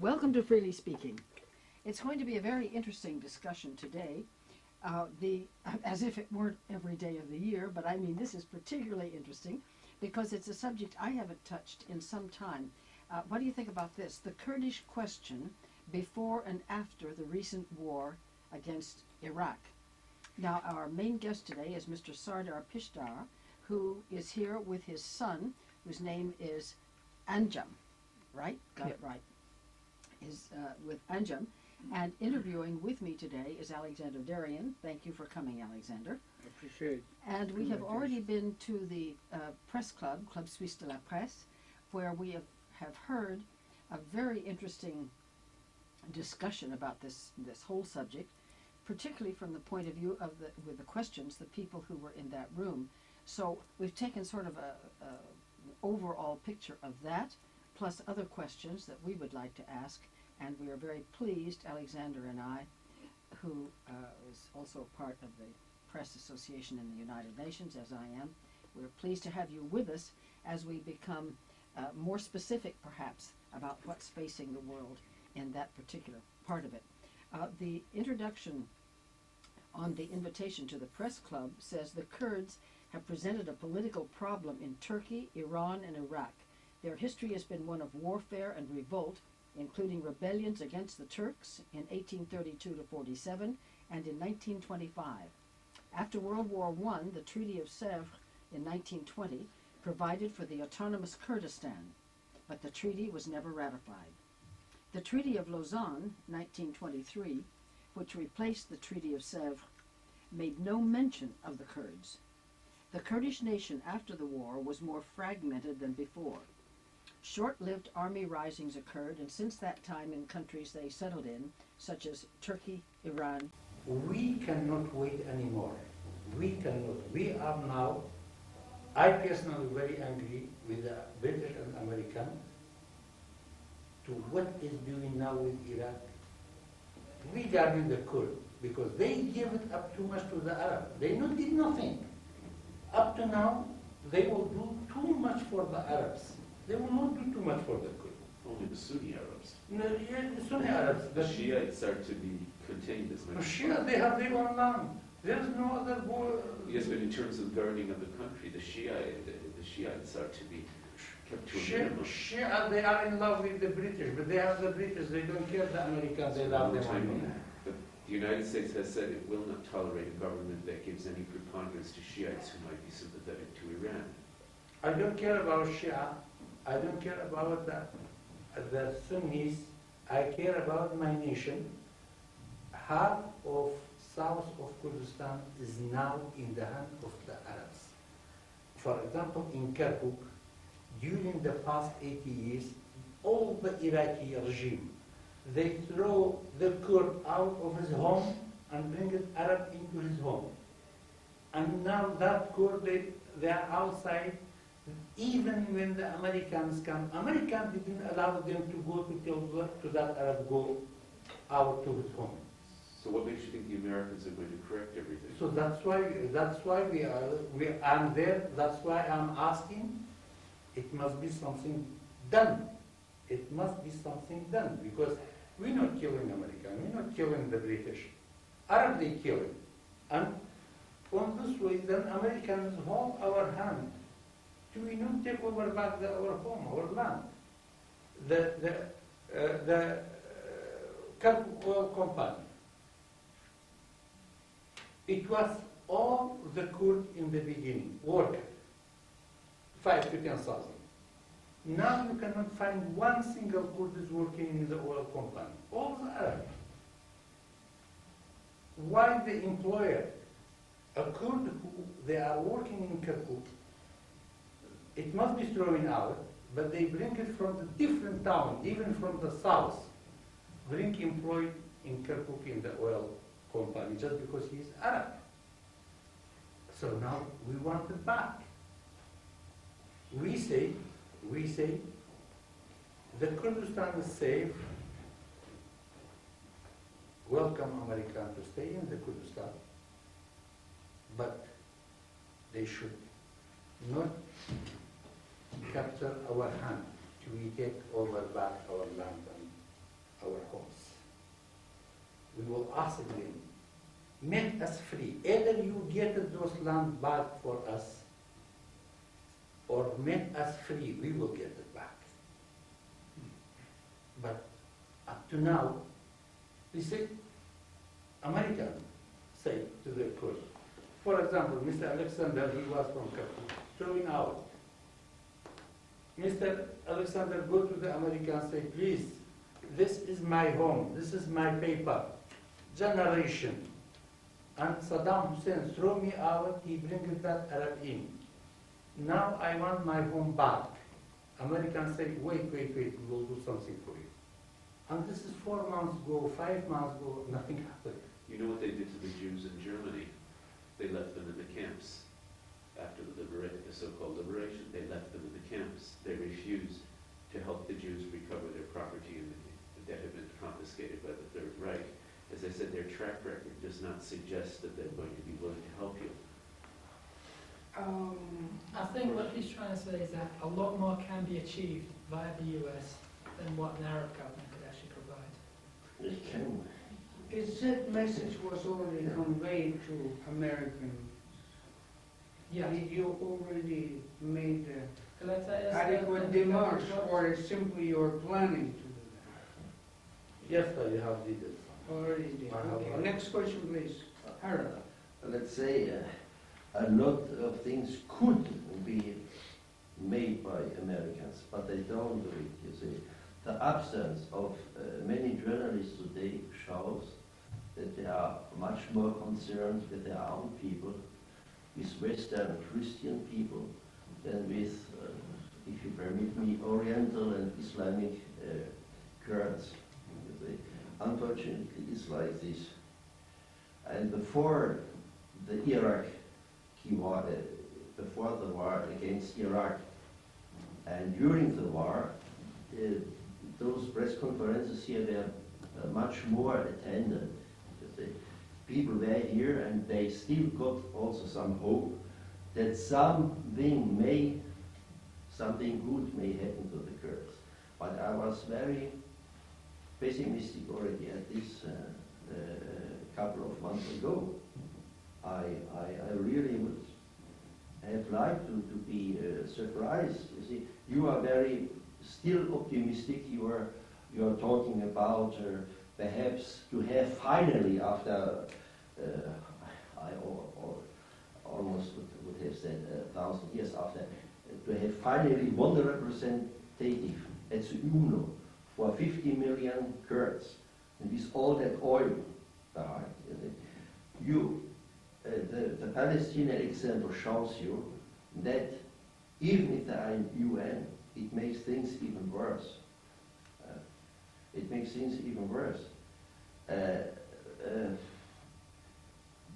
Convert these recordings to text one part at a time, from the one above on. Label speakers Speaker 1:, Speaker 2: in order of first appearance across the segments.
Speaker 1: Welcome to Freely Speaking. It's going to be a very interesting discussion today, as if it weren't every day of the year, but I mean this is particularly interesting because it's a subject I haven't touched in some time. What do you think about this? The Kurdish question before and after the recent war against Iraq. Now, our main guest today is Mr. Sardar Pishdare, who is here with his son, whose name is Anjum, right? Got it right. With Anjum. And interviewing with me today is Alexander Darian. Thank you for coming, Alexander.
Speaker 2: I appreciate it.
Speaker 1: And we have already been to the press club, Club Suisse de la Presse, where we have heard a very interesting discussion about this whole subject, particularly from the point of view of with the questions, the people who were in that room. So we've taken sort of an overall picture of that, plus other questions that we would like to ask. And we are very pleased, Alexander and I, who is also part of the Press Association in the United Nations, as I am, we're pleased to have you with us as we become more specific, perhaps, about what's facing the world in that particular part of it. The introduction on the invitation to the press club says the Kurds have presented a political problem in Turkey, Iran, and Iraq. Their history has been one of warfare and revolt, including rebellions against the Turks in 1832 to 47 and in 1925. After World War I, the Treaty of Sèvres in 1920 provided for the autonomous Kurdistan, but the treaty was never ratified. The Treaty of Lausanne, 1923, which replaced the Treaty of Sèvres, made no mention of the Kurds. The Kurdish nation after the war was more fragmented than before. Short-lived army risings occurred, and since that time in countries they settled in, such as Turkey, Iran.
Speaker 3: We cannot wait anymore. We cannot. We are now, I personally very angry with the British and American to what is doing now with Iraq regarding the Kurd, because they give it up too much to the Arab. They did nothing. Up to now, they will do too much for the Arabs. They will not do too much for the Kurd.
Speaker 4: Only the Sunni Arabs.
Speaker 3: No, yeah, the Sunni Arabs.
Speaker 4: The Shiites are to be contained as much.
Speaker 3: The Shia, they have their own land. There is no other war.
Speaker 4: Yes, but in terms of governing of the country, the Shiites are to be kept to a minimum.
Speaker 3: Shia, they are in love with the British, but they have the British. They don't care the Americans. They love them.
Speaker 4: But the United States has said it will not tolerate a government that gives any preponderance to Shiites who might be sympathetic to Iran.
Speaker 3: I don't care about Shia. I don't care about the Sunnis. I care about my nation. Half of south of Kurdistan is now in the hand of the Arabs. For example, in Kirkuk, during the past 80 years, all the Iraqi regime, they throw the Kurd out of his home and bring the Arab into his home. And now that Kurd, they are outside. Even when the Americans come, Americans didn't allow them to go to that Arab go out to his home.
Speaker 4: So what makes you think the Americans are going to correct everything?
Speaker 3: So that's why I'm there. That's why I'm asking. It must be something done. It must be something done, because we're not killing Americans. We're not killing the British. Arab they killing, and on this way, then Americans hold our hand. Do we not take over back our home, our land? The Kirkuk oil company. It was all the Kurd in the beginning, worker, 5 to 10,000. Now you cannot find one single Kurd is working in the oil company. All the Arab. Why the employer, a Kurd who they are working in Kirkuk, it must be thrown out, but they bring it from the different town, even from the south, bring employed in Kirkuk in the oil company just because he is Arab. So now we want it back. We say the Kurdistan is safe. Welcome Americans to stay in the Kurdistan, but they should not capture our hand. We take over back our land our homes. We will ask them, make us free. Either you get those land back for us, or make us free, we will get it back. But up to now, you see, Americans say to the Kurds, for example, Mr. Alexander, he was from Khartoum, throwing out. Mr. Alexander go to the Americans, say, please, this is my home, this is my paper, generation. And Saddam Hussein throw me out, he bring that Arab in. Now I want my home back. Americans say, wait, we will do something for you. And this is 4 months ago, 5 months ago, nothing happened.
Speaker 4: You know what they did to the Jews in Germany? They left them in the camps. After the so-called liberation, they left them in the camps. They refused to help the Jews recover their property and the debt had been confiscated by the Third Reich. As I said, their track record does not suggest that they're going to be willing to help you.
Speaker 2: I think what he's trying to say is that a lot more can be achieved via the US than what an Arab government could actually provide.
Speaker 5: It can.
Speaker 6: That message was already conveyed to Americans.
Speaker 2: Yeah.
Speaker 6: Did you already made
Speaker 2: Adequate
Speaker 6: adequate demarche, or is simply you're planning to do that?
Speaker 3: Yes, I have did it.
Speaker 6: Already did. Okay. Next question, please. Harold.
Speaker 5: Let's say a lot of things could be made by Americans, but they don't do it, you see. The absence of many journalists today shows that they are much more concerned with their own people, with Western Christian people, than with, if you permit me, Oriental and Islamic Kurds. You see. Unfortunately, it's like this. And before the Iraq war, before the war against Iraq, and during the war, those press conferences here were much more attended. People were here, and they still got also some hope that something good may happen to the Kurds. But I was very pessimistic already at this couple of months ago. I really would have liked to be surprised. You see, you are very still optimistic. You are talking about perhaps to have finally, after I almost would have said 1,000 years after, to have finally one representative at the UNO for 50 million Kurds, and with all that oil behind. The Palestinian example shows you that even if they are in UN, it makes things even worse. It makes things even worse.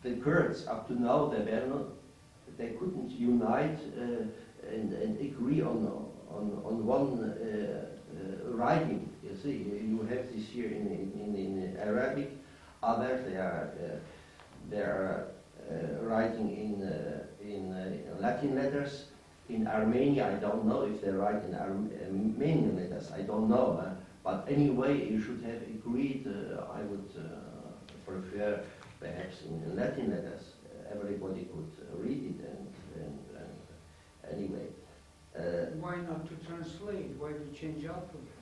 Speaker 5: The Kurds, up to now, they couldn't unite and agree on one writing. You see, you have this here in Arabic. Others they are writing in Latin letters. In Armenia, I don't know if they write in Armenian letters. I don't know. But anyway, you should have agreed. I would prefer perhaps in Latin letters. Everybody could read it, and anyway.
Speaker 6: Why not to translate? Why to change alphabet?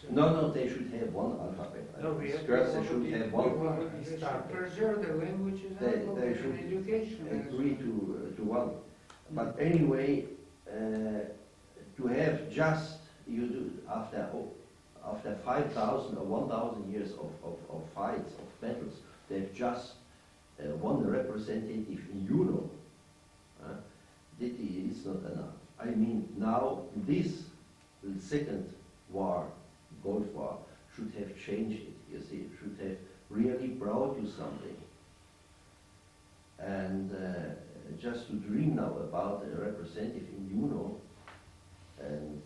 Speaker 5: No, they should have one alphabet.
Speaker 3: No,
Speaker 5: they should have one.
Speaker 6: They should preserve the languages
Speaker 5: They should
Speaker 6: and education.
Speaker 5: agree to one. But anyway, to have just, you do after 5,000 or 1,000 years of fights, of battles, they have just one representative in UNO. That is not enough. I mean, now this second war, Gulf War, should have changed it, you see, should have really brought you something. And just to dream now about a representative in UNO, and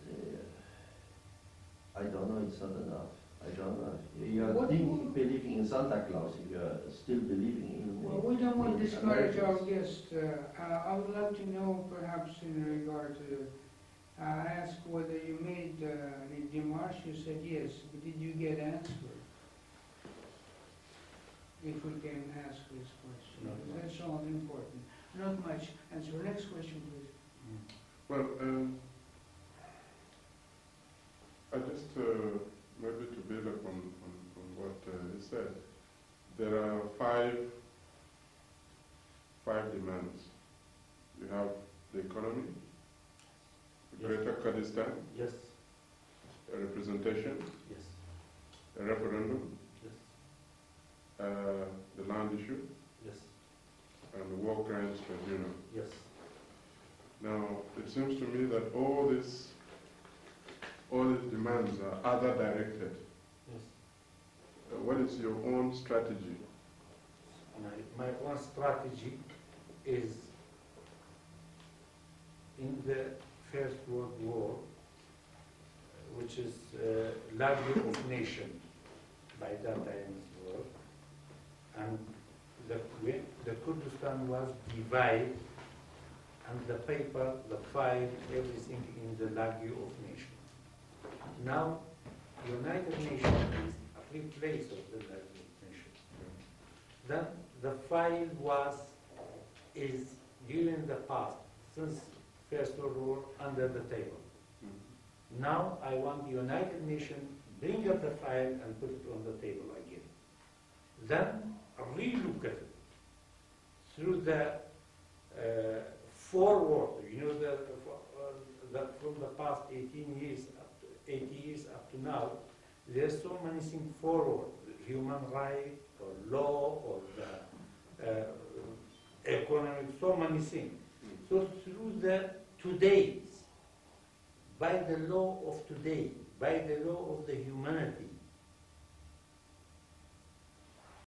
Speaker 5: I don't know, it's not enough. I don't know. You are believing in Santa Claus, if you are still believing in...
Speaker 6: Well, we don't want to discourage our guests. I would like to know, perhaps in regard to I asked whether you made any démarche. You said yes, but did you get answered? If we can ask this question,
Speaker 7: No.
Speaker 6: that's all important. Not much. Answer. Next question, please.
Speaker 7: Well, I just maybe to build upon what he said, there are five demands. You have the economy, the Greater Kurdistan,
Speaker 5: Yes,
Speaker 7: a representation,
Speaker 5: yes,
Speaker 7: a referendum,
Speaker 5: yes,
Speaker 7: the land issue,
Speaker 5: yes,
Speaker 7: and the war crimes tribunal.
Speaker 5: yes.
Speaker 7: Now, it seems to me that all these demands are other directed.
Speaker 5: Yes.
Speaker 7: What is your own strategy?
Speaker 3: My own strategy is in the First World War, which is League of Nations by that time as well, and the Kurdistan was divided, and the paper, the file, everything in the League of Nations. Now, United Nations is a replace of the League of Nations. Then the file is during the past, since First World War, under the table. Now I want the United Nations bring up the file and put it on the table again. Then relook at it through the forward. You know that from the past 18 years, 80 years up to now, there's so many things forward: human rights, or law, or the economic, so many things. So through the today's, by the law of today, by the law of the humanity,